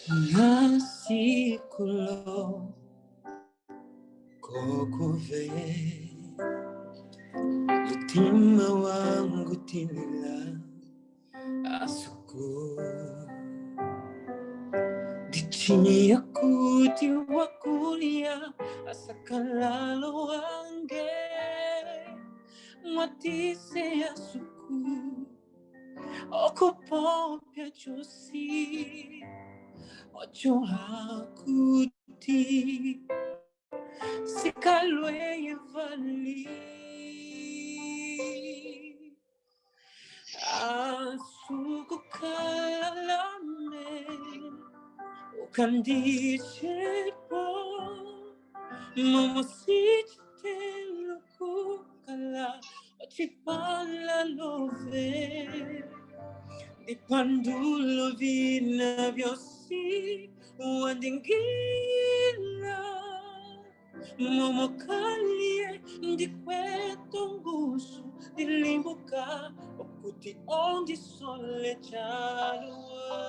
Nasikulo kokove utima wangu tinila asuku chini ya kuti wakulia asakalalo wange mwatise ya suku okupopya chusi ocho hakuti sikalwe yevali asuku kalame Ukandichepo Momosichite lukukala Ochipala love Dipandulo vina vyosi Wandingila Momokalie Ndikweto ngusu Dilimbuka Okuti ondi sole chalua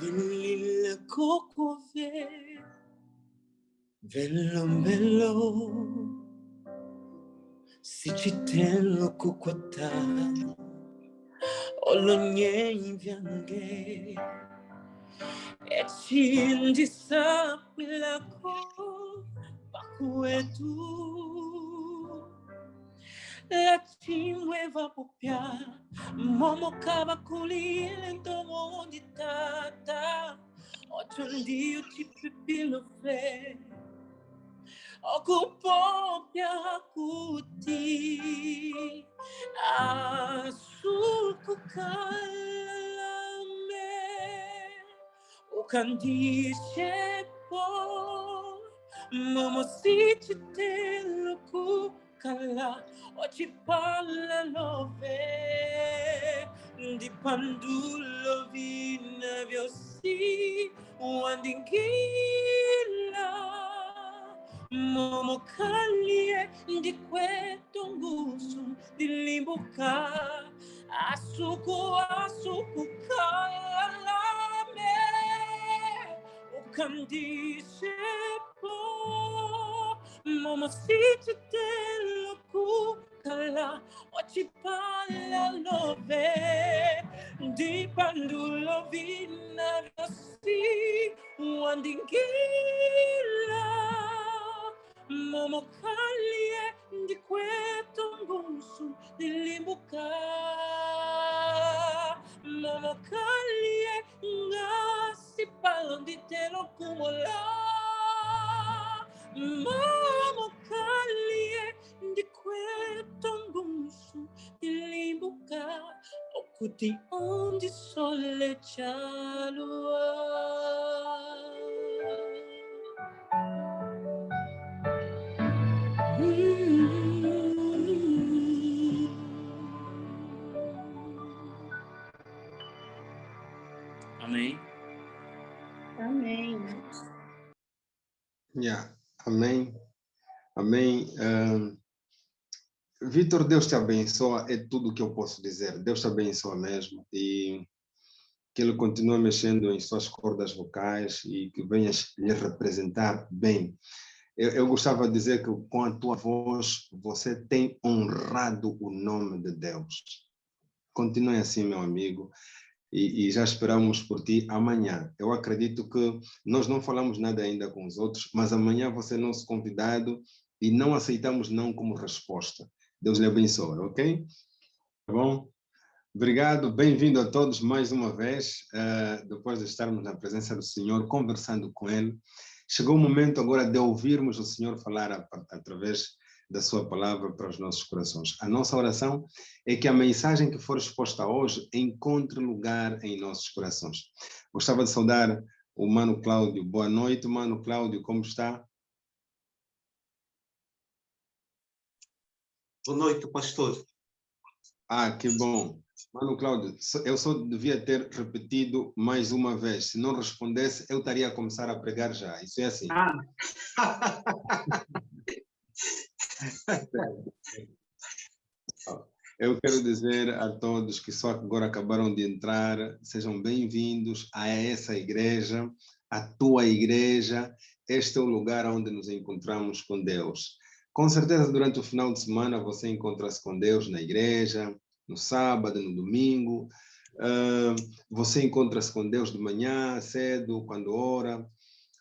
Dilila kokove Velo melo Sichitelo kukwata Olonye invyange Echindi sapilako Bakuetu La chimweva popia Momo kabakuli Lentomo di tata Ochondi uchipipilo fe Okupopia kuti Asuku kalame Ukandishepo Momo sichite luku kala Ochipala love Dipandulo vina vyosi Wandingila Momo kalie Ndikweto ngusu Dilimbuka Asuku kalame Ukandishepo Momo sichite luku kala Ochipala love Dipandulo vina vyosi Wandingila Momo kalie Ndikweto ngusu Dilimbuka Momo kalie Ngasi palonditelo kumola Momo kalie Ndikweto ngusu Dilimbuka Okuti ondi sole chalua Amém. Amém. Yeah. Amém. Amém. Vitor, Deus te abençoa, é tudo o que eu posso dizer. Deus te abençoa mesmo e que Ele continue mexendo em suas cordas vocais e que venhas lhe representar bem. Eu gostava de dizer que com a tua voz você tem honrado o nome de Deus. Continue assim, meu amigo, e já esperamos por ti amanhã. Eu acredito que nós não falamos nada ainda com os outros, mas amanhã você é nosso convidado e não aceitamos não como resposta. Deus lhe abençoe, ok? Tá bom? Obrigado, bem-vindo a todos mais uma vez, depois de estarmos na presença do Senhor, conversando com Ele. Chegou o momento agora de ouvirmos o Senhor falar através da sua palavra para os nossos corações. A nossa oração é que a mensagem que for exposta hoje encontre lugar em nossos corações. Gostava de saudar o Mano Cláudio. Boa noite, Mano Cláudio, como está? Boa noite, pastor. Ah, que bom. Mano Cláudio, eu só devia ter repetido mais uma vez. Se não respondesse, eu estaria a começar a pregar já. Isso é assim. Ah. Eu quero dizer a todos que só agora acabaram de entrar, sejam bem-vindos a essa igreja, a tua igreja. Este é o lugar onde nos encontramos com Deus. Com certeza, durante o final de semana, você encontra-se com Deus na igreja, no sábado, no domingo. Você encontra-se com Deus de manhã, cedo, quando ora.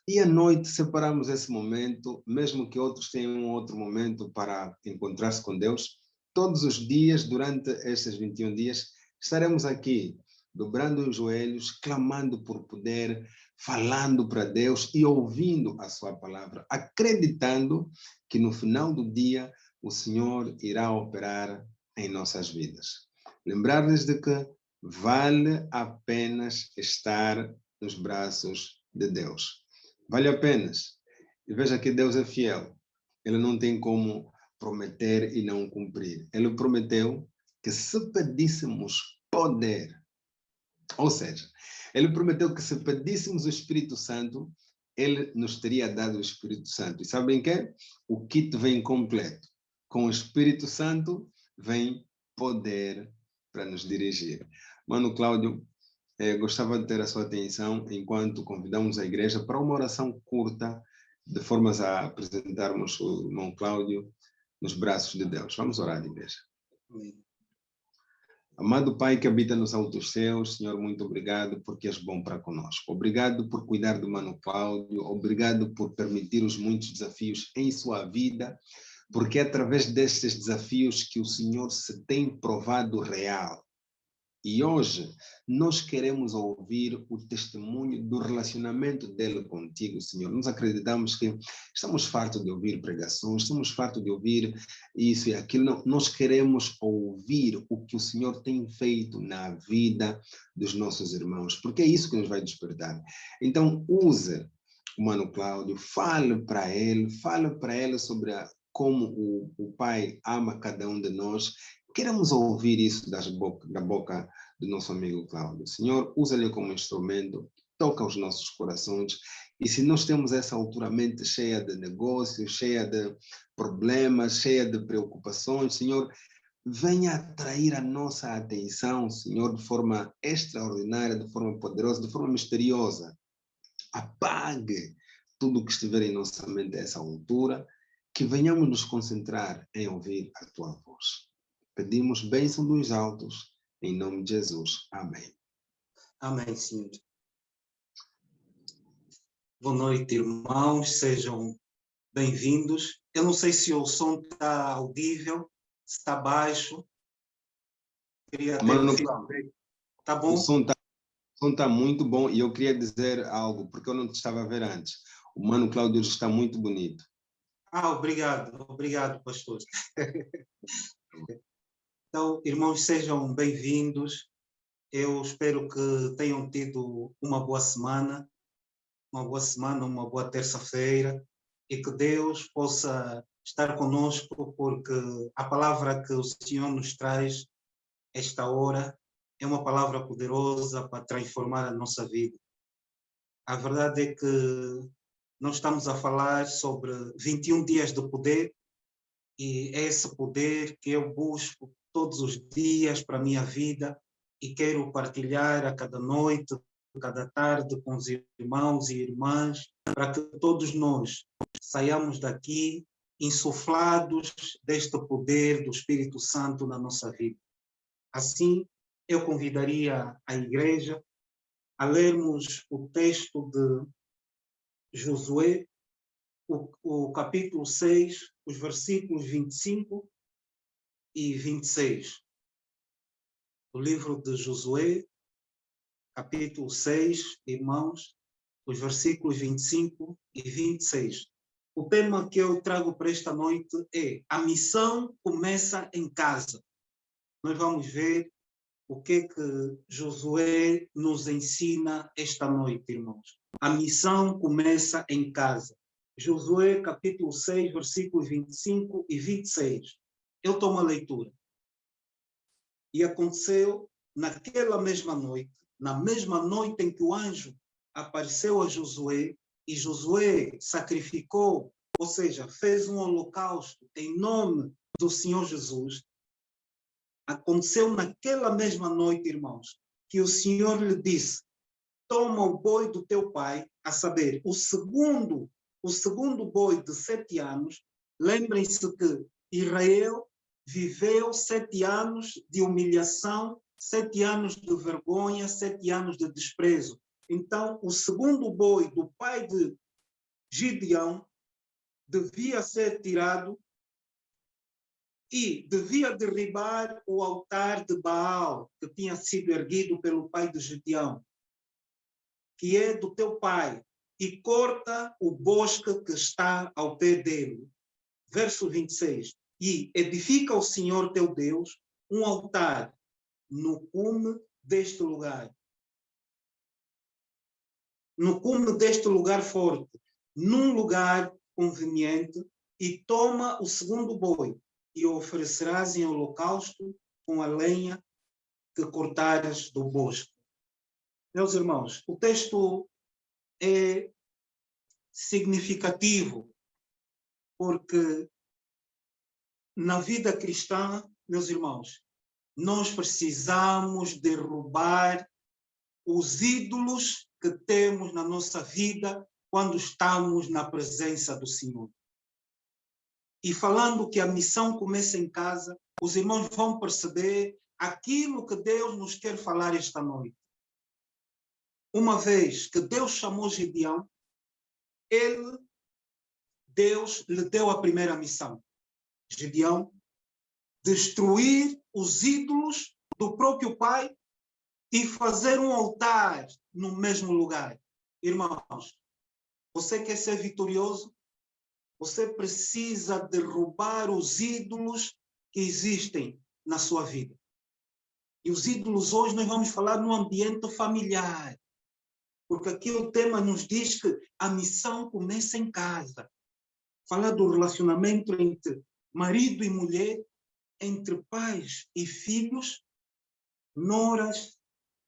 E à noite separamos esse momento, mesmo que outros tenham um outro momento para encontrar-se com Deus. Todos os dias, durante estes 21 dias, estaremos aqui, dobrando os joelhos, clamando por poder, falando para Deus e ouvindo a sua palavra, acreditando que no final do dia o Senhor irá operar em nossas vidas. Lembrar-lhes de que vale apenas estar nos braços de Deus. Vale apenas. E veja que Deus é fiel. Ele não tem como prometer e não cumprir. Ele prometeu que se pedíssemos poder, ou seja, ele prometeu que se pedíssemos o Espírito Santo, ele nos teria dado o Espírito Santo. E sabem que? O kit vem completo. Com o Espírito Santo vem poder para nos dirigir. Mano Cláudio, gostava de ter a sua atenção enquanto convidamos a igreja para uma oração curta, de formas a apresentarmos o irmão Cláudio nos braços de Deus. Vamos orar, igreja. Amém. Amado Pai que habita nos altos céus, Senhor, muito obrigado porque és bom para conosco. Obrigado por cuidar do Mano Cláudio, obrigado por permitir os muitos desafios em sua vida, porque é através destes desafios que o Senhor se tem provado real. E hoje nós queremos ouvir o testemunho do relacionamento dele contigo, Senhor. Nós acreditamos que estamos fartos de ouvir pregações, estamos fartos de ouvir isso e aquilo. Não, nós queremos ouvir o que o Senhor tem feito na vida dos nossos irmãos, porque é isso que nos vai despertar. Então, use o Mano Cláudio, fale para ele sobre como o Pai ama cada um de nós. Queremos ouvir isso da boca do nosso amigo Cláudio. Senhor, usa-lhe como instrumento, toca os nossos corações. E se nós temos essa altura mente cheia de negócios, cheia de problemas, cheia de preocupações, Senhor, venha atrair a nossa atenção, Senhor, de forma extraordinária, de forma poderosa, de forma misteriosa. Apague tudo o que estiver em nossa mente a essa altura, que venhamos nos concentrar em ouvir a tua voz. Pedimos bênção dos altos, em nome de Jesus. Amém. Amém, Senhor. Boa noite, irmãos. Sejam bem-vindos. Eu não sei se o som está audível, se está baixo. Queria ter Mano, tá bom? O som está muito bom e eu queria dizer algo, porque eu não te estava a ver antes. O Mano Cláudio está muito bonito. Obrigado, pastor. Então, irmãos, sejam bem-vindos. Eu espero que tenham tido uma boa semana, uma boa terça-feira, e que Deus possa estar conosco, porque a palavra que o Senhor nos traz esta hora é uma palavra poderosa para transformar a nossa vida. A verdade é que nós estamos a falar sobre 21 dias de poder, e é esse poder que eu busco todos os dias para a minha vida e quero partilhar a cada noite, a cada tarde com os irmãos e irmãs, para que todos nós saiamos daqui insuflados deste poder do Espírito Santo na nossa vida. Assim, eu convidaria a igreja a lermos o texto de Josué, o capítulo 6, os versículos 25 e 26. O livro de Josué, capítulo 6, irmãos, os versículos 25 e 26. O tema que eu trago para esta noite é: a missão começa em casa. Nós vamos ver o que Josué nos ensina esta noite, irmãos. A missão começa em casa. Josué, capítulo 6, versículos 25 e 26. Eu tomo a leitura. E aconteceu naquela mesma noite, na mesma noite em que o anjo apareceu a Josué, e Josué sacrificou, ou seja, fez um holocausto em nome do Senhor Jesus. Aconteceu naquela mesma noite, irmãos, que o Senhor lhe disse: toma o boi do teu pai, a saber, o segundo boi de 7 anos. Lembrem-se que Israel viveu 7 anos de humilhação, 7 anos de vergonha, 7 anos de desprezo. Então, o segundo boi do pai de Gideão devia ser tirado e devia derribar o altar de Baal, que tinha sido erguido pelo pai de Gideão, que é do teu pai, e corta o bosque que está ao pé dele. Verso 26. E edifica o Senhor teu Deus um altar no cume deste lugar. No cume deste lugar forte, num lugar conveniente, e toma o segundo boi, e o oferecerás em holocausto com a lenha que cortares do bosque. Meus irmãos, o texto é significativo, porque na vida cristã, meus irmãos, nós precisamos derrubar os ídolos que temos na nossa vida quando estamos na presença do Senhor. E falando que a missão começa em casa, os irmãos vão perceber aquilo que Deus nos quer falar esta noite. Uma vez que Deus chamou Gideão, Deus lhe deu a primeira missão. Gideão, destruir os ídolos do próprio pai e fazer um altar no mesmo lugar. Irmãos, você quer ser vitorioso? Você precisa derrubar os ídolos que existem na sua vida. E os ídolos hoje nós vamos falar no ambiente familiar. Porque aqui o tema nos diz que a missão começa em casa. Fala do relacionamento entre marido e mulher, entre pais e filhos, noras,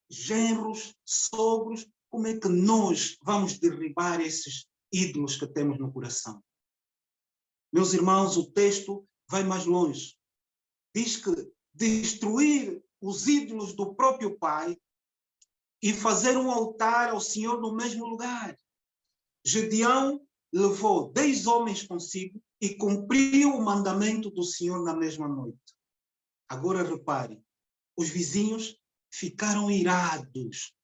genros, sogros. Como é que nós vamos derribar esses ídolos que temos no coração? Meus irmãos, o texto vai mais longe. Diz que destruir os ídolos do próprio pai e fazer um altar ao Senhor no mesmo lugar. Gideão levou 10 homens consigo e cumpriu o mandamento do Senhor na mesma noite. Agora repare, os vizinhos ficaram irados.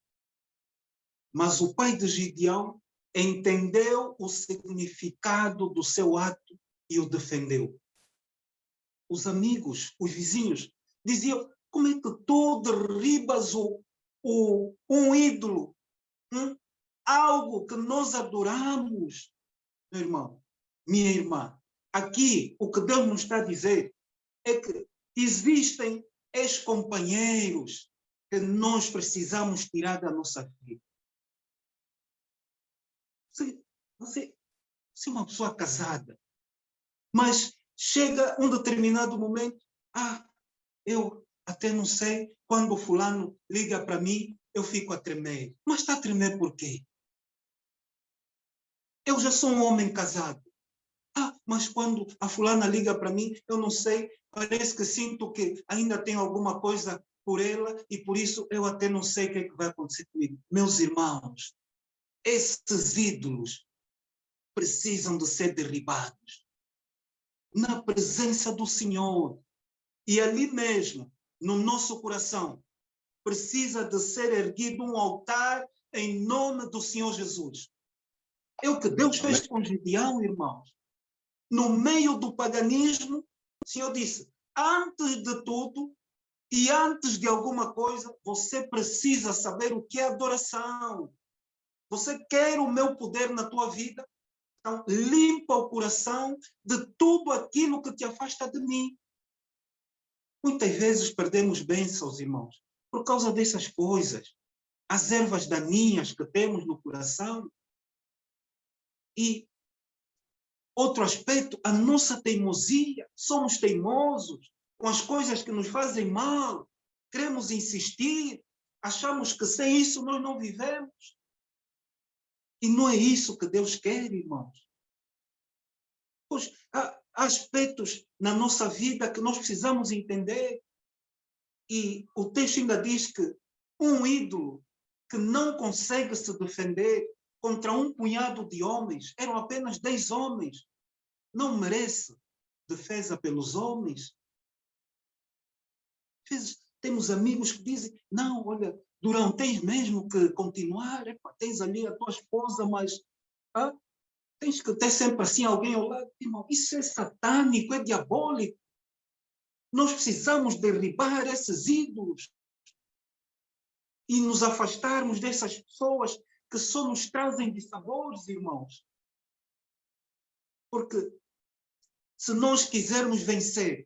Mas o pai de Gideão entendeu o significado do seu ato e o defendeu. Os amigos, os vizinhos, diziam: como é que tu derribas um ídolo? Algo que nós adoramos. Meu irmão, minha irmã, aqui o que Deus nos está a dizer é que existem ex-companheiros que nós precisamos tirar da nossa vida. Você é uma pessoa casada, mas chega um determinado momento, eu até não sei, quando o fulano liga para mim, eu fico a tremer. Mas está a tremer por quê? Eu já sou um homem casado. Mas quando a fulana liga para mim, eu não sei, parece que sinto que ainda tenho alguma coisa por ela e por isso eu até não sei o que é que vai acontecer comigo. Meus irmãos, esses ídolos precisam de ser derribados na presença do Senhor. E ali mesmo, no nosso coração, precisa de ser erguido um altar em nome do Senhor Jesus. É o que Deus fez com Gideão, irmãos. No meio do paganismo, o Senhor disse: antes de tudo e antes de alguma coisa, você precisa saber o que é adoração. Você quer o meu poder na tua vida? Então, limpa o coração de tudo aquilo que te afasta de mim. Muitas vezes perdemos bênçãos, irmãos, por causa dessas coisas. As ervas daninhas que temos no coração. E outro aspecto, a nossa teimosia. Somos teimosos com as coisas que nos fazem mal. queremos insistir, achamos que sem isso nós não vivemos. E não é isso que Deus quer, irmãos. Pois há aspectos na nossa vida que nós precisamos entender. E o texto ainda diz que um ídolo que não consegue se defender contra um punhado de homens, eram apenas 10 homens, não merece defesa pelos homens. Às vezes temos amigos que dizem, não, olha, Durão, tens mesmo que continuar, epa, tens ali a tua esposa, mas tens que ter sempre assim alguém ao lado. Irmão, isso é satânico, é diabólico. Nós precisamos derribar esses ídolos e nos afastarmos dessas pessoas que só nos trazem dissabores, irmãos. Porque se nós quisermos vencer,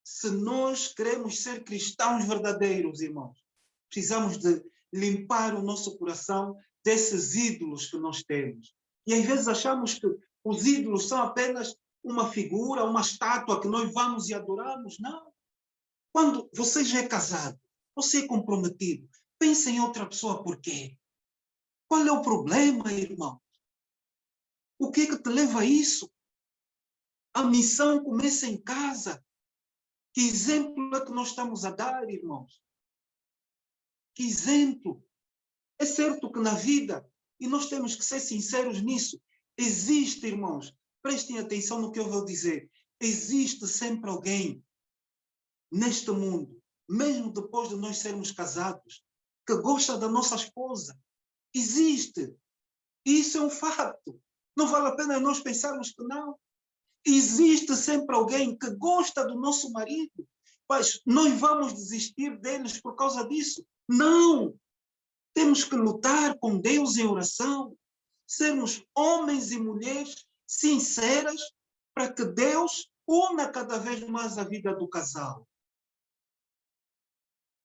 se nós queremos ser cristãos verdadeiros, irmãos, precisamos de limpar o nosso coração desses ídolos que nós temos. E às vezes achamos que os ídolos são apenas uma figura, uma estátua que nós vamos e adoramos. Não. Quando você já é casado, você é comprometido, pense em outra pessoa por quê? Qual é o problema, irmão? O que é que te leva a isso? A missão começa em casa. Que exemplo é que nós estamos a dar, irmãos? Que exemplo? É certo que na vida, e nós temos que ser sinceros nisso, existe, irmãos, prestem atenção no que eu vou dizer, existe sempre alguém neste mundo, mesmo depois de nós sermos casados, que gosta da nossa esposa. Existe. E isso é um fato. Não vale a pena nós pensarmos que não. Existe sempre alguém que gosta do nosso marido. Mas nós vamos desistir deles por causa disso? Não! Temos que lutar com Deus em oração. Sermos homens e mulheres sinceras para que Deus una cada vez mais a vida do casal.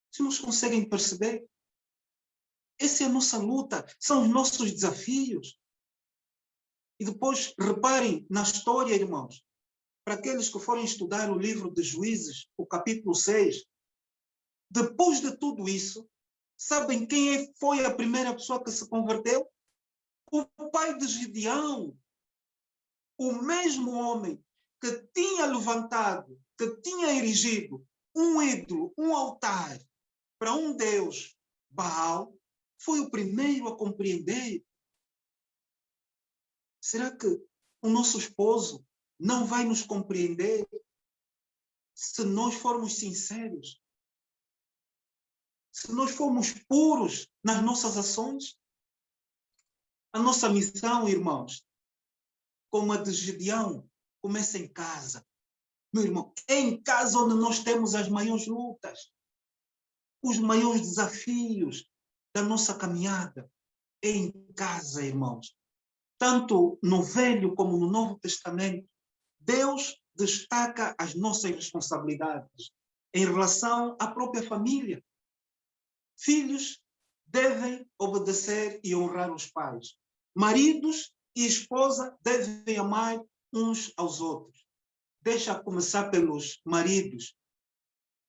Se nos conseguem perceber? Essa é a nossa luta, são os nossos desafios. E depois, reparem na história, irmãos, para aqueles que forem estudar o livro de Juízes, o capítulo 6, depois de tudo isso, sabem quem foi a primeira pessoa que se converteu? O pai de Gideão, o mesmo homem que tinha levantado, que tinha erigido um ídolo, um altar para um deus, Baal, foi o primeiro a compreender. Será que o nosso esposo não vai nos compreender se nós formos sinceros? Se nós formos puros nas nossas ações? A nossa missão, irmãos, como a de Gideão, começa em casa. Meu irmão, é em casa onde nós temos as maiores lutas, os maiores desafios da nossa caminhada. É em casa, irmãos. Tanto no Velho como no Novo Testamento, Deus destaca as nossas responsabilidades em relação à própria família. Filhos devem obedecer e honrar os pais. Maridos e esposa devem amar uns aos outros. Deixa começar pelos maridos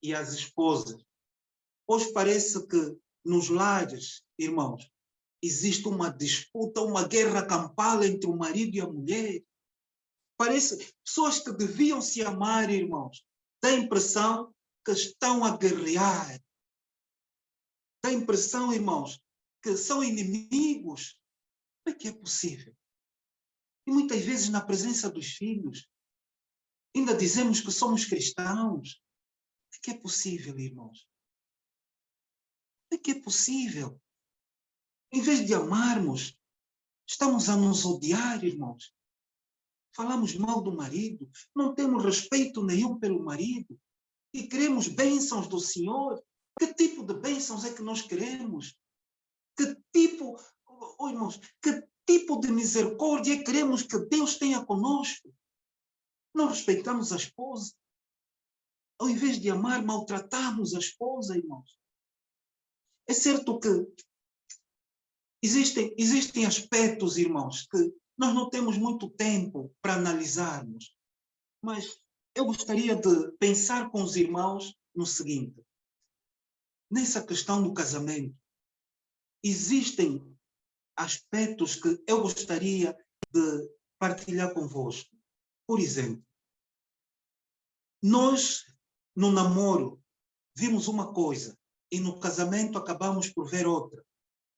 e as esposas. Hoje parece que nos lares, irmãos, existe uma disputa, uma guerra campal entre o marido e a mulher. Parece pessoas que deviam se amar, irmãos. Dá a impressão que estão a guerrear. Dá a impressão, irmãos, que são inimigos. Como é que é possível? E muitas vezes na presença dos filhos, ainda dizemos que somos cristãos. Como é que é possível, irmãos? Como é que é possível? Em vez de amarmos, estamos a nos odiar, irmãos. Falamos mal do marido, não temos respeito nenhum pelo marido e queremos bênçãos do Senhor. Que tipo de bênçãos é que nós queremos? Que tipo, irmãos, que tipo de misericórdia queremos que Deus tenha conosco? Não respeitamos a esposa. Ao invés de amar, maltratamos a esposa, irmãos. É certo que existem aspectos, irmãos, que nós não temos muito tempo para analisarmos, mas eu gostaria de pensar com os irmãos no seguinte. nessa questão do casamento, existem aspectos que eu gostaria de partilhar convosco. Por exemplo, nós, no namoro, vimos uma coisa e no casamento acabamos por ver outra.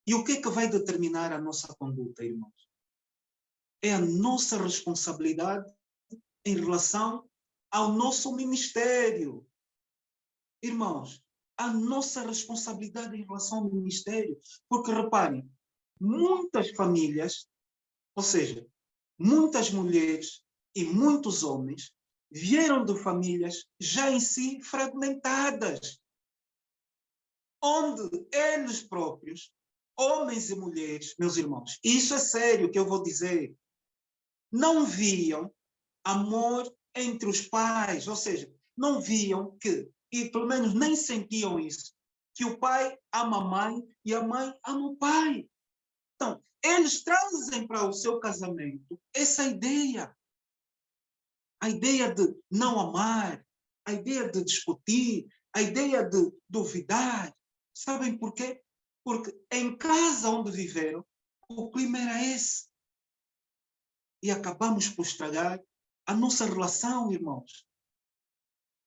E o que é que vai determinar a nossa conduta, irmãos? É a nossa responsabilidade em relação ao nosso ministério. Irmãos, a nossa responsabilidade em relação ao ministério. Porque, reparem, muitas famílias, ou seja, muitas mulheres e muitos homens vieram de famílias já em si fragmentadas, onde eles próprios, homens e mulheres, meus irmãos, isso é sério que eu vou dizer, não viam amor entre os pais, ou seja, não viam que, e pelo menos nem sentiam isso, que o pai ama a mãe e a mãe ama o pai. Então, eles trazem para o seu casamento essa ideia. A ideia de não amar, a ideia de discutir, a ideia de duvidar. Sabem por quê? Porque em casa onde viveram, o clima era esse. E acabamos por estragar a nossa relação, irmãos.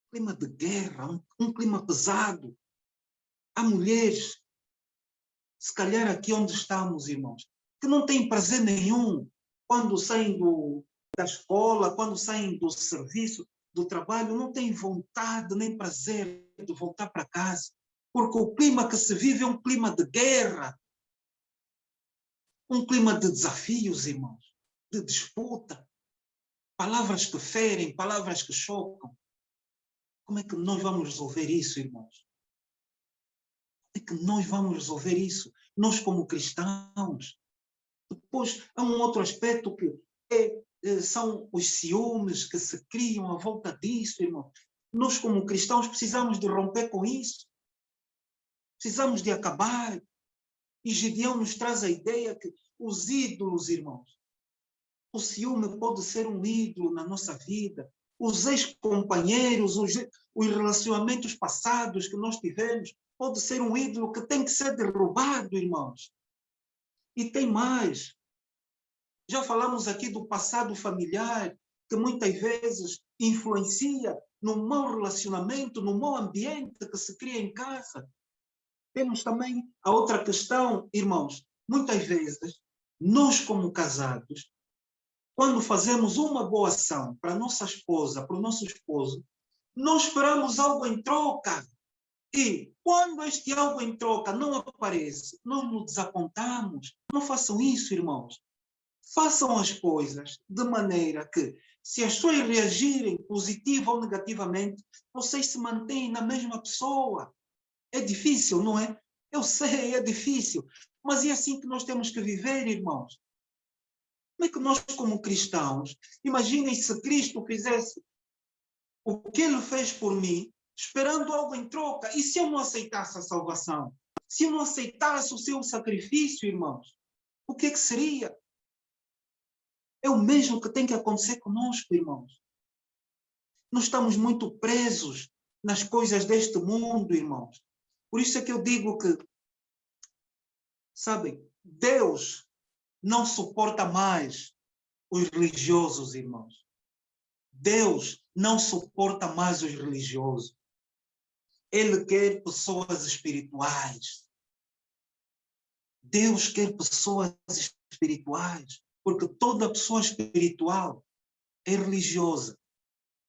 Um clima de guerra, um clima pesado. Há mulheres, se calhar aqui onde estamos, irmãos, que não têm prazer nenhum quando saem da escola, quando saem do serviço, do trabalho, não têm vontade nem prazer de voltar para casa, porque o clima que se vive é um clima de guerra, um clima de desafios, irmãos, de disputa, palavras que ferem, palavras que chocam. Como é que nós vamos resolver isso, irmãos? Como é que nós vamos resolver isso? Nós como cristãos. Depois, há um outro aspecto que são os ciúmes que se criam à volta disso, irmão. Nós, como cristãos, precisamos de romper com isso. Precisamos de acabar. E Gideão nos traz a ideia que os ídolos, irmãos, o ciúme pode ser um ídolo na nossa vida. Os ex-companheiros, os relacionamentos passados que nós tivemos, pode ser um ídolo que tem que ser derrubado, irmãos. E tem mais. Já falamos aqui do passado familiar, que muitas vezes influencia no mau relacionamento, no mau ambiente que se cria em casa. Temos também a outra questão, irmãos. Muitas vezes, nós como casados, quando fazemos uma boa ação para a nossa esposa, para o nosso esposo, nós esperamos algo em troca. E quando este algo em troca não aparece, nós nos desapontamos. Não façam isso, irmãos. Façam as coisas de maneira que, se as pessoas reagirem positivo ou negativamente, vocês se mantêm na mesma pessoa. É difícil, não é? Eu sei, é difícil. Mas é assim que nós temos que viver, irmãos. Como é que nós, como cristãos, imaginem se Cristo fizesse o que Ele fez por mim, esperando algo em troca. E se eu não aceitasse a salvação? Se eu não aceitasse o seu sacrifício, irmãos? O que é que seria? É o mesmo que tem que acontecer conosco, irmãos. Nós estamos muito presos nas coisas deste mundo, irmãos. Por isso é que eu digo que, sabem, Deus não suporta mais os religiosos, irmãos. Deus não suporta mais os religiosos. Ele quer pessoas espirituais. Deus quer pessoas espirituais. Porque toda pessoa espiritual é religiosa,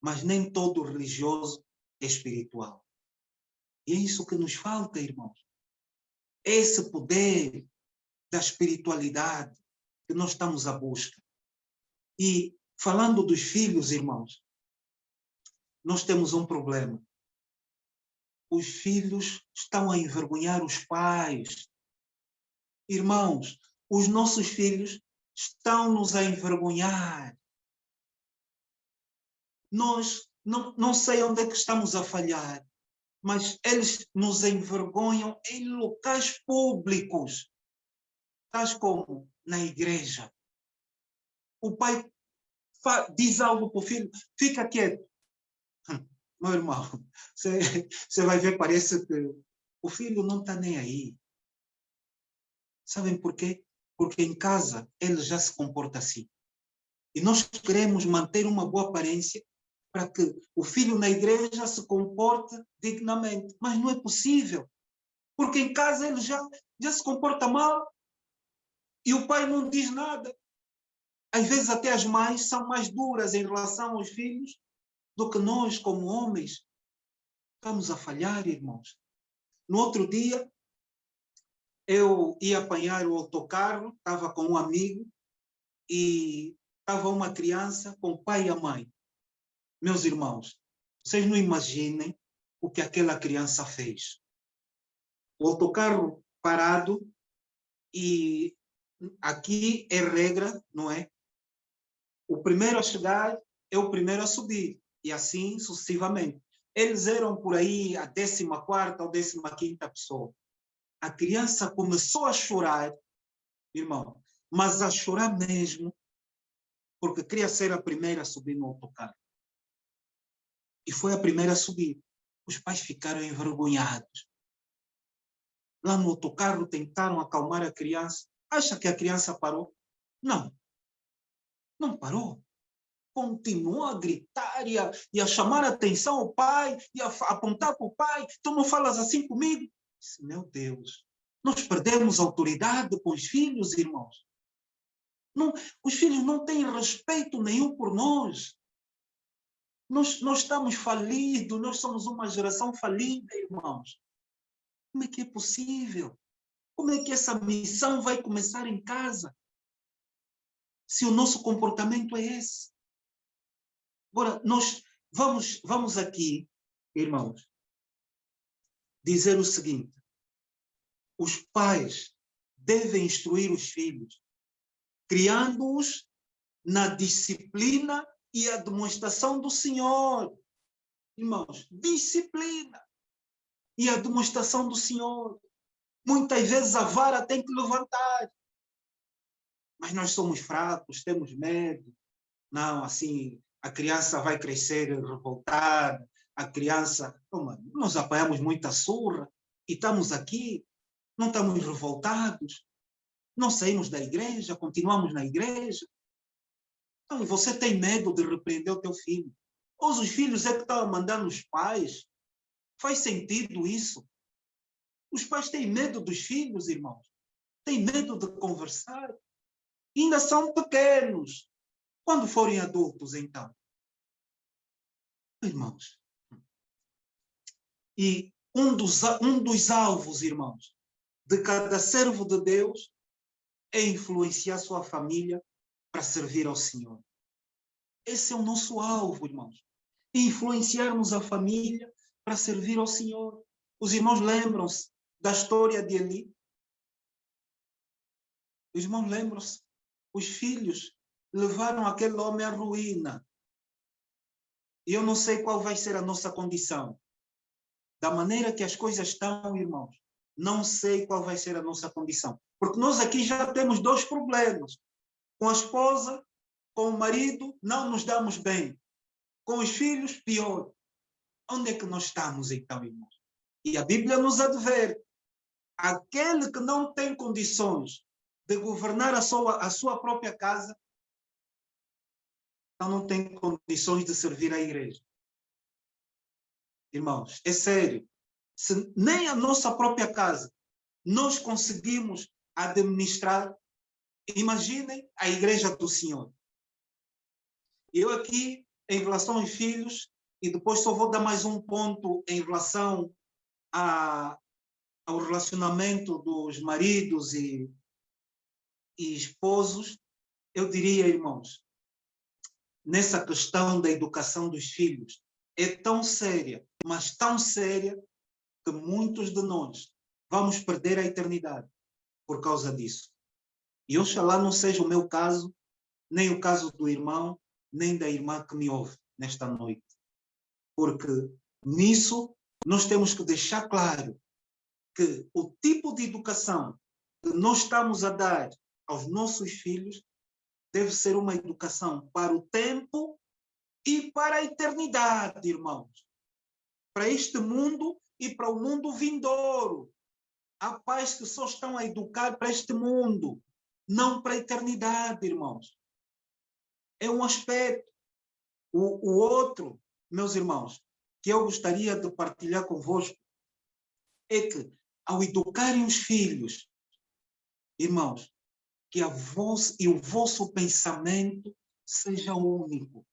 mas nem todo religioso é espiritual. E é isso que nos falta, irmãos. Esse poder da espiritualidade que nós estamos à busca. E falando dos filhos, irmãos, nós temos um problema. Os filhos estão a envergonhar os pais. Irmãos, os nossos filhos estão-nos a envergonhar. Nós, não sei onde é que estamos a falhar, mas eles nos envergonham em locais públicos, tais como na igreja. O pai diz algo para o filho, fica quieto. Meu irmão, você vai ver, parece que o filho não está nem aí. Sabem por quê? Porque em casa ele já se comporta assim. E nós queremos manter uma boa aparência para que o filho na igreja se comporte dignamente. Mas não é possível. Porque em casa ele já se comporta mal. E o pai não diz nada. Às vezes até as mães são mais duras em relação aos filhos do que nós, como homens. Estamos a falhar, irmãos. No outro dia, eu ia apanhar o autocarro, estava com um amigo e estava uma criança com o pai e a mãe. Meus irmãos, vocês não imaginem o que aquela criança fez. O autocarro parado e aqui é regra, não é? O primeiro a chegar é o primeiro a subir e assim sucessivamente. Eles eram por aí a 14ª ou 15ª pessoa. A criança começou a chorar, irmão, mas a chorar mesmo, porque queria ser a primeira a subir no autocarro. E foi a primeira a subir. Os pais ficaram envergonhados. Lá no autocarro tentaram acalmar a criança. Acha que a criança parou? Não. Não parou. Continuou a gritar e a chamar a atenção ao pai, e a apontar para o pai. Tu não falas assim comigo? Disse, meu Deus, nós perdemos autoridade com os filhos, irmãos. Não, os filhos não têm respeito nenhum por nós. Nós estamos falidos, nós somos uma geração falida, irmãos. Como é que é possível? Como é que essa missão vai começar em casa? Se o nosso comportamento é esse. Agora, nós vamos aqui, irmãos, dizer o seguinte. Os pais devem instruir os filhos, criando-os na disciplina e a demonstração do Senhor. Irmãos, disciplina e a demonstração do Senhor. Muitas vezes a vara tem que levantar. Mas nós somos fracos, temos medo. Não, assim, a criança vai crescer revoltada. A criança... nós apanhamos muita surra e estamos aqui, não estamos revoltados. Não saímos da igreja, continuamos na igreja. Então, você tem medo de repreender o teu filho. Ou os filhos é que estão a mandar nos pais. Faz sentido isso? Os pais têm medo dos filhos, irmãos. Têm medo de conversar. Ainda são pequenos. Quando forem adultos, então? Irmãos. E um dos alvos, irmãos, de cada servo de Deus é influenciar sua família para servir ao Senhor. Esse é o nosso alvo, irmãos. Influenciarmos a família para servir ao Senhor. Os irmãos lembram-se da história de Eli? Os irmãos lembram-se? Os filhos levaram aquele homem à ruína. E eu não sei qual vai ser a nossa condição. Da maneira que as coisas estão, irmãos, não sei qual vai ser a nossa condição. Porque nós aqui já temos 2 problemas. Com a esposa, com o marido, não nos damos bem. Com os filhos, pior. Onde é que nós estamos, então, irmãos? E a Bíblia nos adverte. Aquele que não tem condições de governar a sua própria casa, então não tem condições de servir à igreja. Irmãos, é sério. Se nem a nossa própria casa nós conseguimos administrar, imaginem a igreja do Senhor. Eu aqui, em relação aos filhos, e depois só vou dar mais um ponto em relação ao relacionamento dos maridos e esposos, eu diria, irmãos, nessa questão da educação dos filhos, é tão séria, mas tão séria, que muitos de nós vamos perder a eternidade por causa disso. E oxalá não seja o meu caso, nem o caso do irmão, nem da irmã que me ouve nesta noite. Porque nisso nós temos que deixar claro que o tipo de educação que nós estamos a dar aos nossos filhos deve ser uma educação para o tempo e para a eternidade, irmãos. Para este mundo e para o mundo vindouro. Há pais que só estão a educar para este mundo, não para a eternidade, irmãos. É um aspecto. O outro, meus irmãos, que eu gostaria de partilhar convosco, é que, ao educarem os filhos, irmãos, que o vosso pensamento seja único.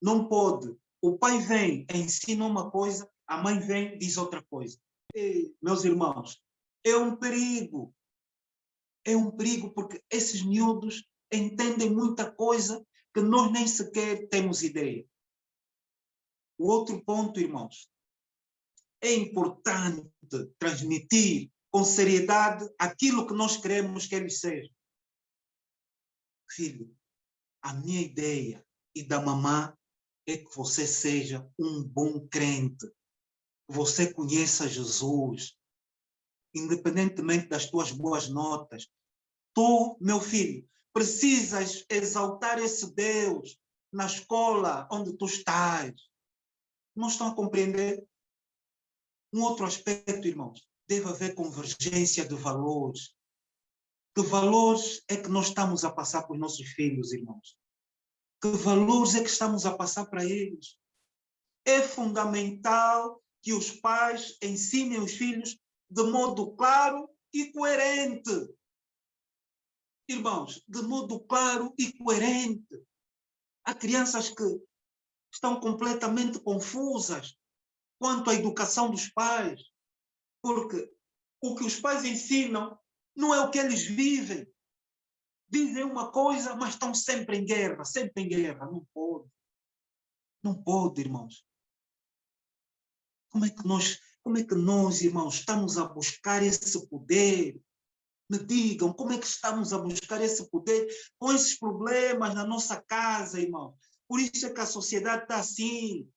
Não pode. O pai vem, ensina uma coisa, a mãe vem, diz outra coisa. E, meus irmãos, é um perigo. É um perigo porque esses miúdos entendem muita coisa que nós nem sequer temos ideia. O outro ponto, irmãos, é importante transmitir com seriedade aquilo que nós queremos que eles sejam. Filho, a minha ideia e da mamã é que você seja um bom crente. Você conheça Jesus, independentemente das tuas boas notas. Tu, meu filho, precisas exaltar esse Deus na escola onde tu estás. Não estão a compreender? Um outro aspecto, irmãos, deve haver convergência de valores. Que valores é que nós estamos a passar para os nossos filhos, irmãos? Que valores é que estamos a passar para eles? É fundamental que os pais ensinem os filhos de modo claro e coerente. Irmãos, de modo claro e coerente. Há crianças que estão completamente confusas quanto à educação dos pais, porque o que os pais ensinam não é o que eles vivem. Dizem uma coisa, mas estão sempre em guerra, sempre em guerra. Não pode. Não pode, irmãos. Como é que nós, irmãos, estamos a buscar esse poder? Me digam, como é que estamos a buscar esse poder com esses problemas na nossa casa, irmão? Por isso é que a sociedade está assim.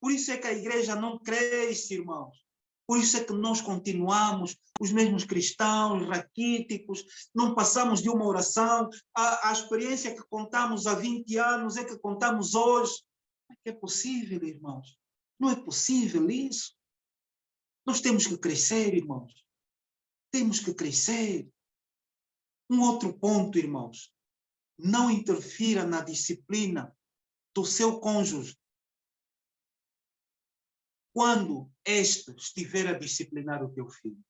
Por isso é que a igreja não cresce, irmãos. Por isso é que nós continuamos os mesmos cristãos, raquíticos, não passamos de uma oração. A experiência que contamos há 20 anos é que contamos hoje. Como é que é possível, irmãos? Não é possível isso. Nós temos que crescer, irmãos. Temos que crescer. Um outro ponto, irmãos. Não interfira na disciplina do seu cônjuge quando este estiver a disciplinar o teu filho.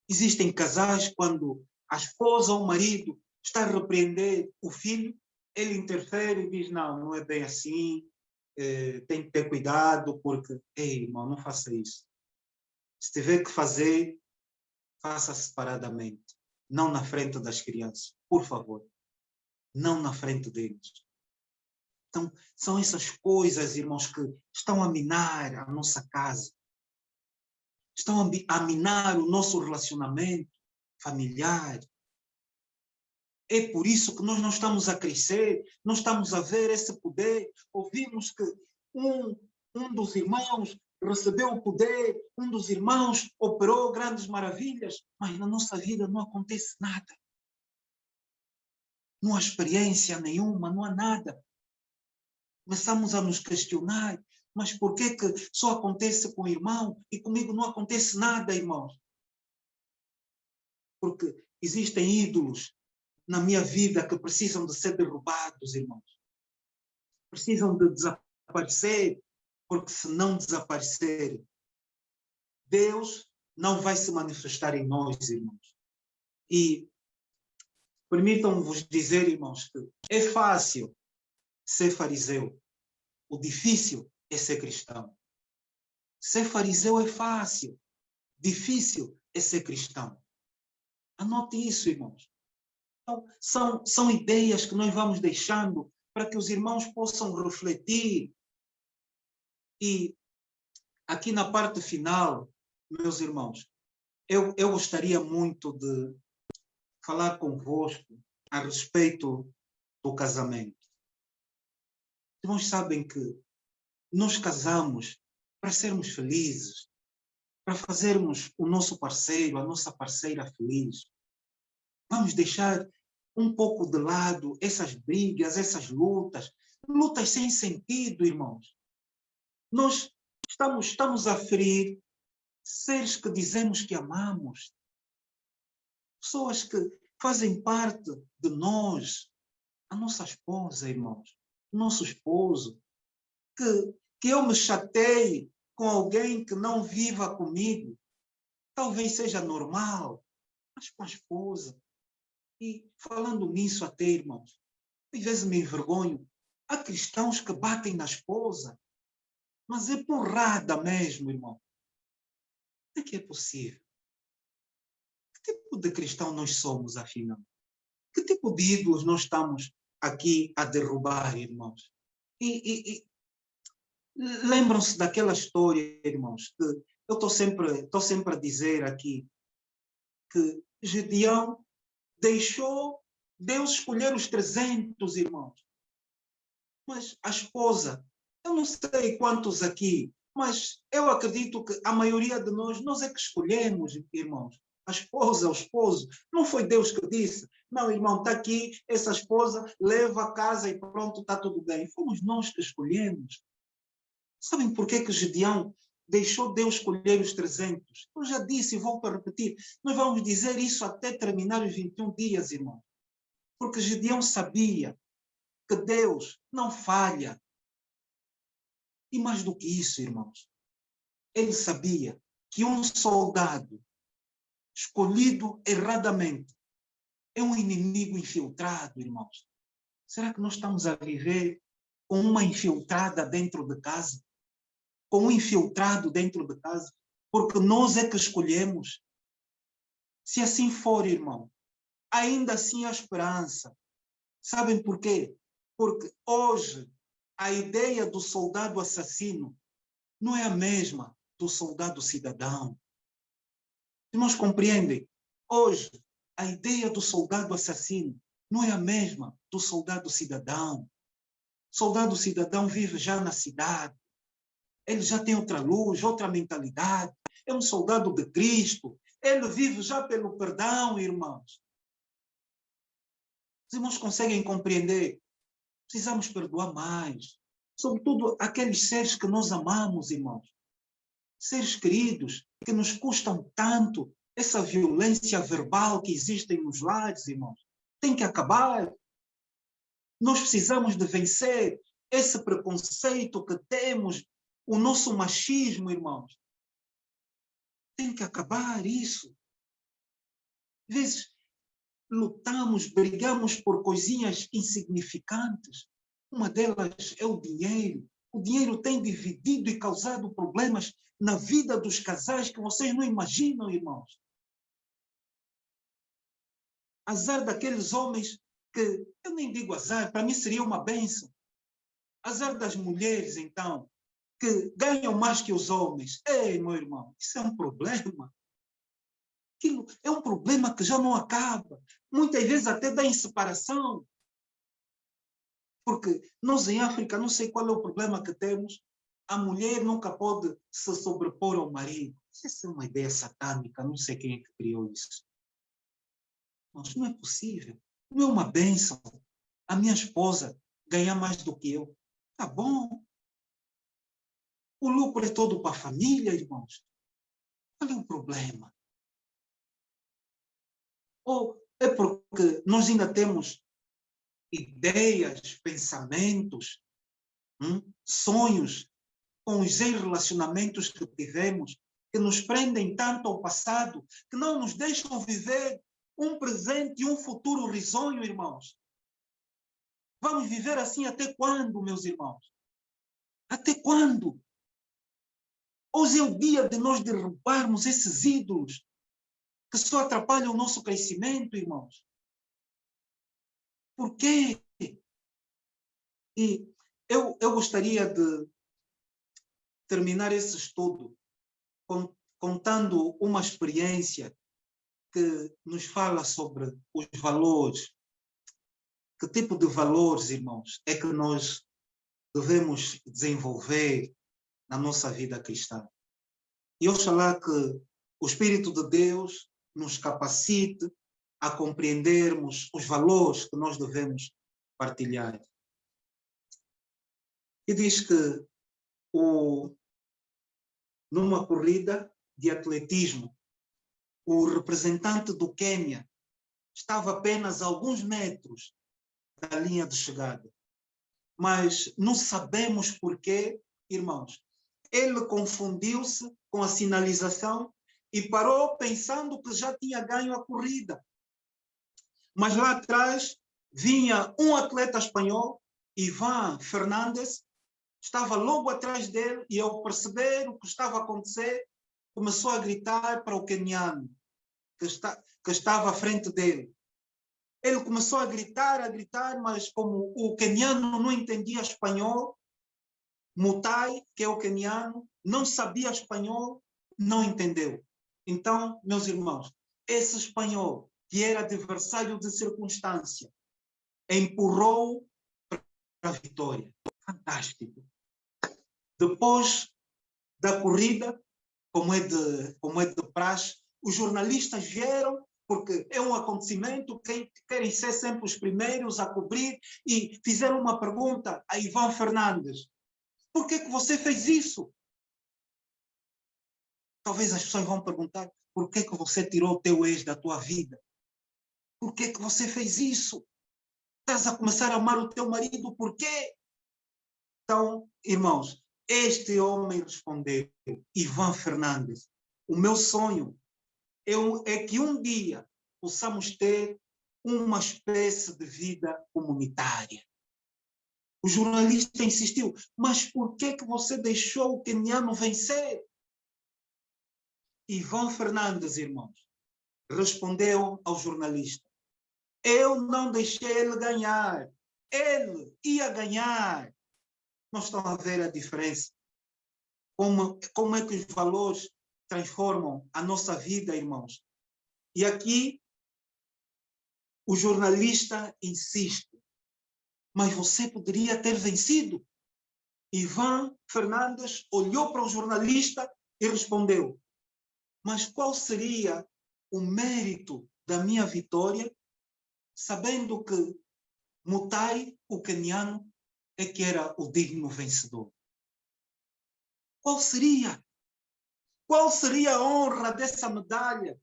Existem casais quando a esposa ou o marido está a repreender o filho, ele interfere e diz, não é bem assim, tem que ter cuidado, porque, ei, irmão, não faça isso. Se tiver que fazer, faça separadamente, não na frente das crianças, por favor, não na frente deles. Então, são essas coisas, irmãos, que estão a minar a nossa casa, estão a minar o nosso relacionamento familiar. É por isso que nós não estamos a crescer, não estamos a ver esse poder. Ouvimos que um dos irmãos recebeu o poder, um dos irmãos operou grandes maravilhas, mas na nossa vida não acontece nada. Não há experiência nenhuma, não há nada. Começamos a nos questionar, mas por que só acontece com o irmão e comigo não acontece nada, irmãos? Porque existem ídolos na minha vida que precisam de ser derrubados, irmãos. Precisam de desaparecer, porque se não desaparecer, Deus não vai se manifestar em nós, irmãos. E permitam-vos dizer, irmãos, que é fácil ser fariseu. O difícil é ser cristão. Ser fariseu é fácil. Difícil é ser cristão. Anote isso, irmãos. Então, são ideias que nós vamos deixando para que os irmãos possam refletir. E aqui na parte final, meus irmãos, eu gostaria muito de falar convosco a respeito do casamento. Os irmãos sabem que nós casamos para sermos felizes, para fazermos o nosso parceiro, a nossa parceira feliz. Vamos deixar um pouco de lado essas brigas, essas lutas sem sentido, irmãos. Nós Estamos a ferir seres que dizemos que amamos, pessoas que fazem parte de nós, a nossa esposa, irmãos, o nosso esposo, que eu me chateie com alguém que não viva comigo, talvez seja normal, mas com a esposa. E falando nisso até, irmãos, às vezes me envergonho. Há cristãos que batem na esposa, mas é porrada mesmo, irmão. Como é que é possível? Que tipo de cristão nós somos, afinal? Que tipo de ídolos nós estamos aqui a derrubar, irmãos? E lembram-se daquela história, irmãos, que eu estou sempre a dizer aqui, que Gedeão deixou Deus escolher os 300, irmãos. Mas a esposa, eu não sei quantos aqui, mas eu acredito que a maioria de nós é que escolhemos, irmãos. A esposa, o esposo. Não foi Deus que disse, não, irmão, está aqui, essa esposa, leva a casa e pronto, está tudo bem. Fomos nós que escolhemos. Sabem por que Gedeão deixou Deus escolher os 300? Eu já disse e volto a repetir, nós vamos dizer isso até terminar os 21 dias, irmão. Porque Gedeão sabia que Deus não falha. E mais do que isso, irmãos, ele sabia que um soldado escolhido erradamente é um inimigo infiltrado, irmãos. Será que nós estamos a viver com uma infiltrada dentro de casa? Com um infiltrado dentro de casa? Porque nós é que escolhemos. Se assim for, irmão, ainda assim há esperança. Sabem por quê? Porque hoje a ideia do soldado assassino não é a mesma do soldado cidadão. Irmãos, compreendem? Hoje, a ideia do soldado assassino não é a mesma do soldado cidadão. O soldado cidadão vive já na cidade. Ele já tem outra luz, outra mentalidade. É um soldado de Cristo. Ele vive já pelo perdão, irmãos. Os irmãos conseguem compreender? Precisamos perdoar mais. Sobretudo aqueles seres que nós amamos, irmãos. Seres queridos, que nos custam tanto. Essa violência verbal que existe nos lares, irmãos. Tem que acabar. Nós precisamos de vencer esse preconceito que temos, o nosso machismo, irmãos. Tem que acabar isso. Às vezes, lutamos, brigamos por coisinhas insignificantes. Uma delas é o dinheiro. O dinheiro tem dividido e causado problemas na vida dos casais que vocês não imaginam, irmãos. Azar daqueles homens que, eu nem digo azar, para mim seria uma bênção. Azar das mulheres, então, que ganham mais que os homens. Ei, meu irmão, isso é um problema. Aquilo é um problema que já não acaba. Muitas vezes até dá em separação. Porque nós em África, não sei qual é o problema que temos, a mulher nunca pode se sobrepor ao marido. Essa é uma ideia satânica, não sei quem é que criou isso. Mas não é possível. Não é uma bênção. A minha esposa ganhar mais do que eu. Tá bom. O lucro é todo para a família, irmãos. Qual é o problema? Ou é porque nós ainda temos ideias, pensamentos, sonhos com os relacionamentos que tivemos, que nos prendem tanto ao passado, que não nos deixam viver um presente e um futuro risonho, irmãos. Vamos viver assim até quando, meus irmãos? Até quando? Hoje é o dia de nós derrubarmos esses ídolos que só atrapalham o nosso crescimento, irmãos. Por quê? E eu gostaria de terminar esse estudo contando uma experiência que nos fala sobre os valores. Que tipo de valores, irmãos, é que nós devemos desenvolver na nossa vida cristã? E oxalá que o Espírito de Deus nos capacite a compreendermos os valores que nós devemos partilhar. E diz que o numa corrida de atletismo. O representante do Quênia estava apenas a alguns metros da linha de chegada. Mas não sabemos porquê, irmãos. Ele confundiu-se com a sinalização e parou pensando que já tinha ganho a corrida. Mas lá atrás vinha um atleta espanhol, Iván Fernández, estava logo atrás dele e, ao perceber o que estava a acontecer, começou a gritar para o queniano que estava à frente dele. Ele começou a gritar, mas como o queniano não entendia espanhol, Mutai, que é o queniano, não sabia espanhol, não entendeu. Então, meus irmãos, esse espanhol, que era adversário de circunstância, empurrou para a vitória. Fantástico. Depois da corrida, como é de praxe, os jornalistas vieram, porque é um acontecimento, querem ser sempre os primeiros a cobrir, e fizeram uma pergunta a Iván Fernández: por que você fez isso? Talvez as pessoas vão perguntar: por que você tirou o teu ex da tua vida? Por que você fez isso? Estás a começar a amar o teu marido, por quê? Então, irmãos, este homem respondeu, Iván Fernández: o meu sonho é que um dia possamos ter uma espécie de vida comunitária. O jornalista insistiu: mas por que você deixou o queniano vencer? Iván Fernández, irmãos, respondeu ao jornalista: eu não deixei ele ganhar. Ele ia ganhar. Não estão a ver a diferença? Como é que os valores transformam a nossa vida, irmãos? E aqui o jornalista insiste: mas você poderia ter vencido. Iván Fernández olhou para o jornalista e respondeu: mas qual seria o mérito da minha vitória, sabendo que Mutai, o queniano, é que era o digno vencedor? Qual seria? Qual seria a honra dessa medalha?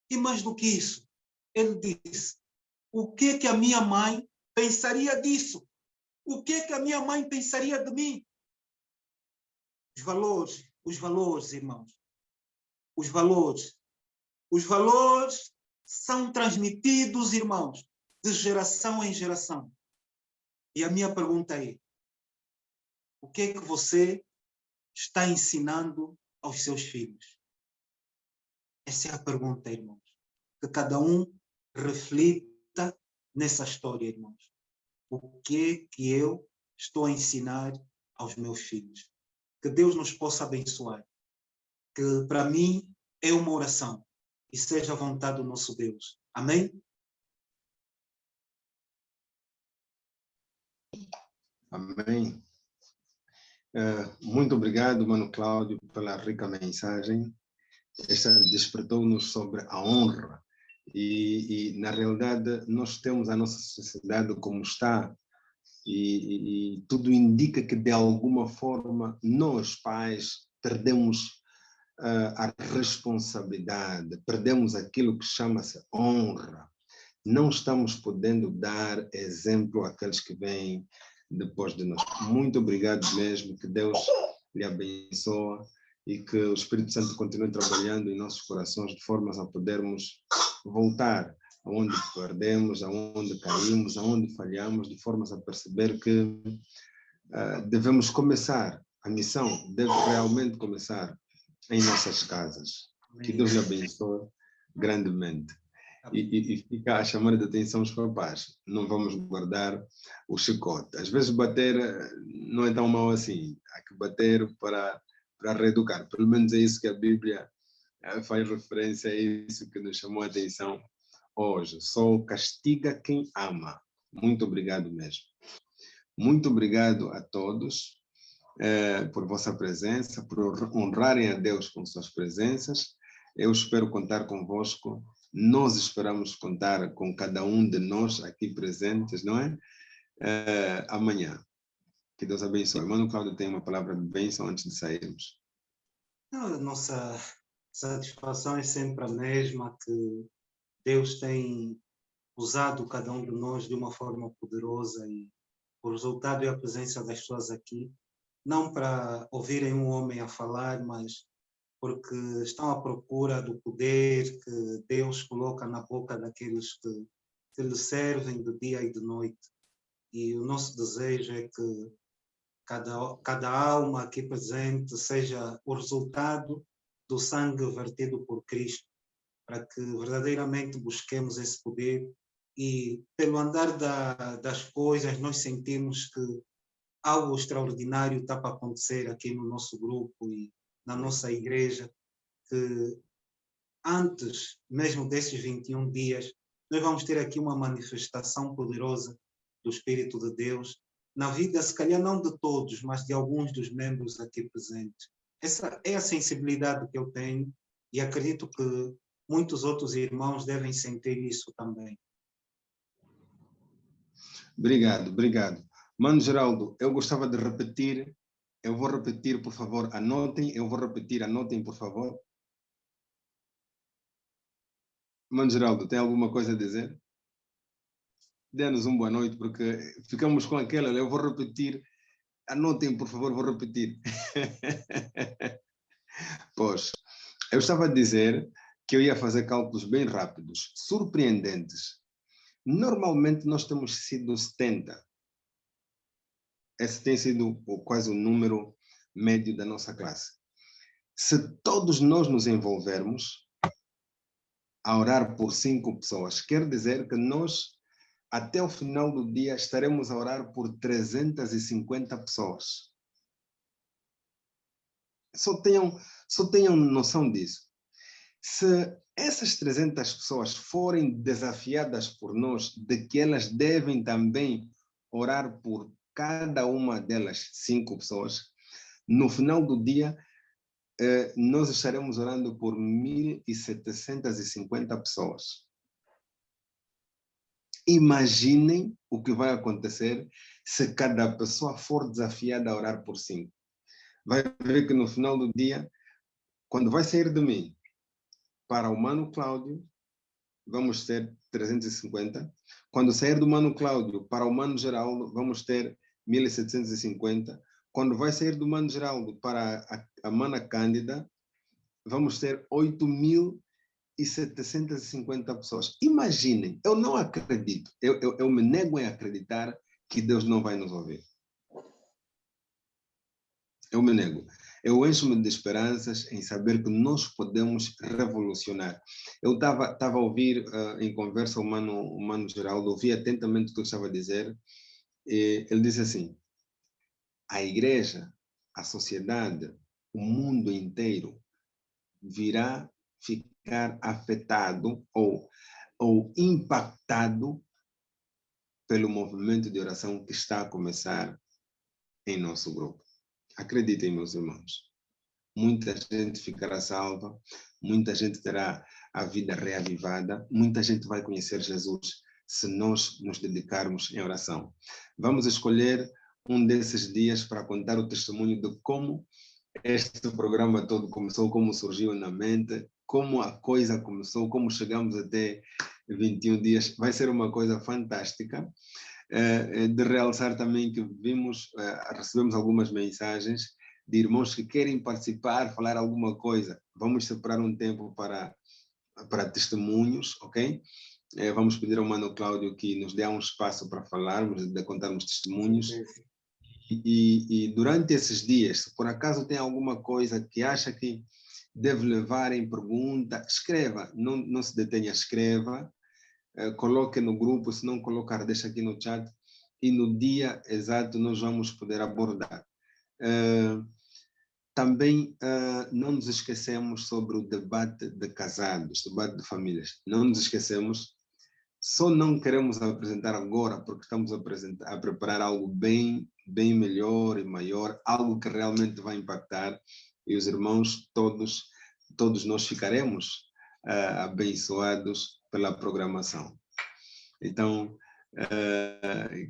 E mais do que isso, ele disse: o que a minha mãe pensaria disso? O que a minha mãe pensaria de mim? Os valores, irmãos. Os valores são transmitidos, irmãos, de geração em geração. E a minha pergunta é: o que você está ensinando aos seus filhos? Essa é a pergunta, irmãos. Que cada um reflita nessa história, irmãos. O que eu estou a ensinar aos meus filhos? Que Deus nos possa abençoar. Que para mim é uma oração. E seja a vontade do nosso Deus. Amém? Amém. Muito obrigado, Mano Cláudio, pela rica mensagem. Esta despertou-nos sobre a honra. E, na realidade, nós temos a nossa sociedade como está, e tudo indica que, de alguma forma, nós, pais, perdemos a responsabilidade, perdemos aquilo que chama-se honra. Não estamos podendo dar exemplo àqueles que vêm depois de nós. Muito obrigado mesmo, que Deus lhe abençoe e que o Espírito Santo continue trabalhando em nossos corações de formas a podermos voltar aonde perdemos, aonde caímos, aonde falhamos, de formas a perceber que devemos começar, a missão deve realmente começar em nossas casas. Amém. Que Deus lhe abençoe grandemente. E fica a chamar de atenção os papás: não vamos guardar o chicote. Às vezes bater não é tão mau assim, há que bater para reeducar. Pelo menos é isso que a Bíblia faz referência a isso que nos chamou a atenção hoje. Só castiga quem ama. Muito obrigado mesmo. Muito obrigado a todos por vossa presença, por honrarem a Deus com suas presenças. Eu espero contar convosco. Nós esperamos contar com cada um de nós aqui presentes, não é? Amanhã. Que Deus abençoe. Mano Cláudio tem uma palavra de bênção antes de sairmos. A nossa satisfação é sempre a mesma, que Deus tem usado cada um de nós de uma forma poderosa, e o resultado é a presença das pessoas aqui, não para ouvirem um homem a falar, mas porque estão à procura do poder que Deus coloca na boca daqueles que lhe servem de dia e de noite. E o nosso desejo é que cada alma aqui presente seja o resultado do sangue vertido por Cristo, para que verdadeiramente busquemos esse poder e, pelo andar das coisas, nós sentimos que algo extraordinário está para acontecer aqui no nosso grupo e na nossa igreja, que antes mesmo desses 21 dias, nós vamos ter aqui uma manifestação poderosa do Espírito de Deus na vida, se calhar não de todos, mas de alguns dos membros aqui presentes. Essa é a sensibilidade que eu tenho e acredito que muitos outros irmãos devem sentir isso também. Obrigado, obrigado. Mano Geraldo, eu gostava de repetir, eu vou repetir, por favor, anotem, eu vou repetir, anotem, por favor. Mano Geraldo, tem alguma coisa a dizer? Dê-nos uma boa noite, porque ficamos com aquela, eu vou repetir, anotem, por favor, vou repetir. Pois, eu estava a dizer que eu ia fazer cálculos bem rápidos, surpreendentes. Normalmente nós temos sido 70. Esse tem sido quase o número médio da nossa classe. Se todos nós nos envolvermos a orar por 5 pessoas, quer dizer que nós, até o final do dia, estaremos a orar por 350 pessoas. Só tenham noção disso. Se essas 300 pessoas forem desafiadas por nós de que elas devem também orar por cada uma delas 5 pessoas, no final do dia, nós estaremos orando por 1.750 pessoas. Imaginem o que vai acontecer se cada pessoa for desafiada a orar por 5. Vai ver que no final do dia, quando vai sair de mim para o Mano Cláudio, vamos ter 350. Quando sair do Mano Cláudio para o Mano Geraldo, vamos ter 1.750. Quando vai sair do Mano Geraldo para a Mana Cândida, vamos ter 8.750 pessoas. Imaginem, eu não acredito, eu me nego a acreditar que Deus não vai nos ouvir. Eu me nego. Eu encho-me de esperanças em saber que nós podemos revolucionar. Eu estava a ouvir em conversa o Mano Geraldo, ouvi atentamente o que eu estava a dizer, e ele disse assim: a igreja, a sociedade, o mundo inteiro virá ficar afetado ou impactado pelo movimento de oração que está a começar em nosso grupo. Acreditem, meus irmãos, muita gente ficará salva, muita gente terá a vida reavivada, muita gente vai conhecer Jesus se nós nos dedicarmos em oração. Vamos escolher um desses dias para contar o testemunho de como este programa todo começou, como surgiu na mente, como a coisa começou, como chegamos até 21 dias. Vai ser uma coisa fantástica. De realçar também que recebemos algumas mensagens de irmãos que querem participar, falar alguma coisa. Vamos separar um tempo para testemunhos, ok? Vamos pedir ao Mano Cláudio que nos dê um espaço para falarmos, de contarmos testemunhos. E durante esses dias, se por acaso tem alguma coisa que acha que deve levar em pergunta, escreva, não se detenha, escreva. Coloque no grupo, se não colocar, deixa aqui no chat, e no dia exato nós vamos poder abordar. Também não nos esquecemos sobre o debate de casados, debate de famílias. Não nos esquecemos, só não queremos apresentar agora porque estamos a preparar algo bem melhor e maior, algo que realmente vai impactar, e os irmãos, todos nós ficaremos abençoados pela programação. Então,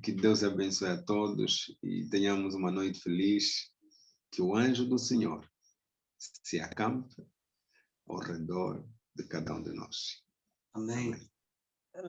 que Deus abençoe a todos e tenhamos uma noite feliz. Que o anjo do Senhor se acampe ao redor de cada um de nós. Amém.